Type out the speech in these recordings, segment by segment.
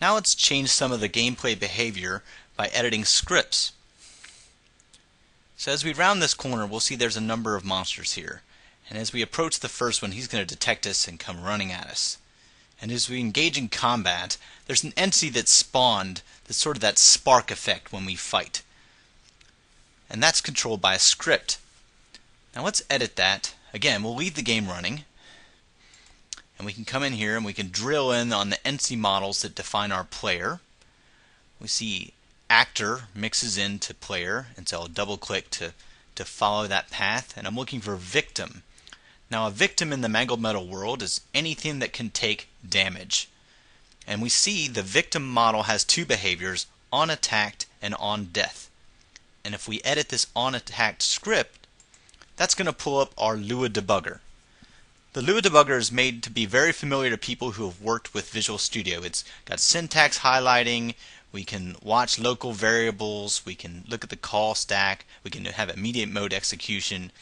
Now let's change some of the gameplay behavior by editing scripts. So as we round this corner, we'll see there's a number of monsters here. And as we approach the first one, he's going to detect us and come running at us. And as we engage in combat, there's an entity that's spawned that's sort of that spark effect when we fight. And that's controlled by a script. Now let's edit that. Again, we'll leave the game running. And we can come in here and we can drill in on the entity models that define our player. We see actor mixes into player, and so I'll double click to follow that path, and I'm looking for victim. Now a victim in the Mangled Metal world is anything that can take damage. And we see the victim model has two behaviors, on attacked and on death. And if we edit this on attacked script, that's going to pull up our Lua debugger. The Lua debugger is made to be very familiar to people who have worked with Visual Studio. It's got syntax highlighting, we can watch local variables, we can look at the call stack, we can have immediate mode execution.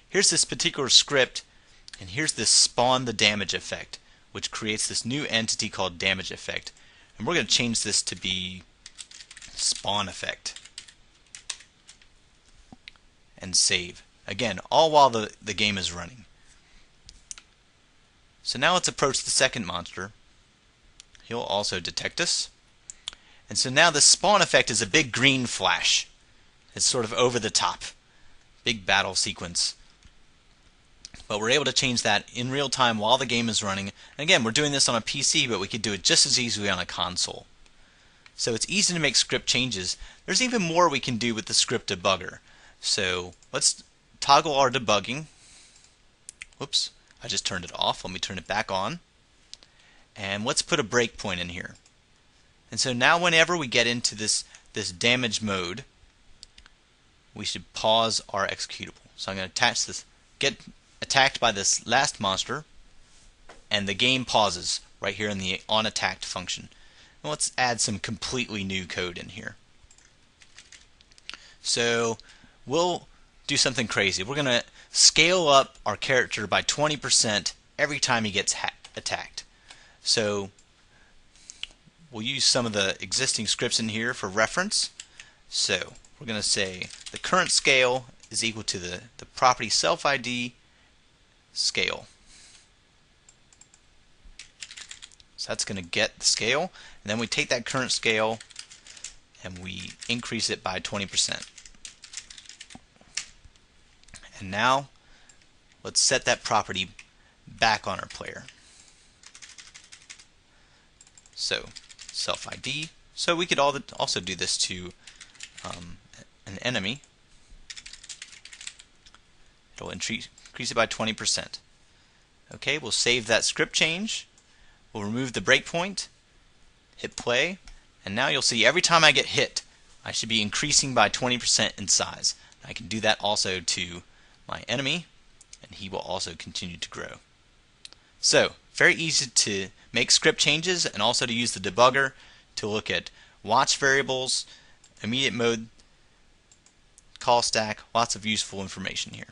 Here's this particular script, and here's this spawn the damage effect, which creates this new entity called damage effect. And we're going to change this to be spawn effect. And save. Again, all while the game is running. So now let's approach the second monster. He'll also detect us. And so now the spawn effect is a big green flash. It's sort of over the top. Big battle sequence. But we're able to change that in real time while the game is running. And again, we're doing this on a PC, but we could do it just as easily on a console. So it's easy to make script changes. There's even more we can do with the script debugger. So let's toggle our debugging. Whoops, I just turned it off. Let me turn it back on. And let's put a breakpoint in here. And so now whenever we get into this damage mode, we should pause our executable. So I'm going to attach this, get attacked by this last monster, and the game pauses right here in the onAttacked function. And let's add some completely new code in here. So we'll do something crazy. We're going to scale up our character by 20% every time he gets attacked. So we'll use some of the existing scripts in here for reference. So we're going to say the current scale is equal to the property self ID scale. So that's going to get the scale, and then we take that current scale and we increase it by 20%. And now let's set that property back on our player. So self ID. So we could also do this to an enemy. It'll increase it by 20%. Okay, we'll save that script change. We'll remove the breakpoint, hit play, and now you'll see every time I get hit, I should be increasing by 20% in size. I can do that also to my enemy, and he will also continue to grow. So, very easy to make script changes and also to use the debugger to look at watch variables, immediate mode, call stack, lots of useful information here.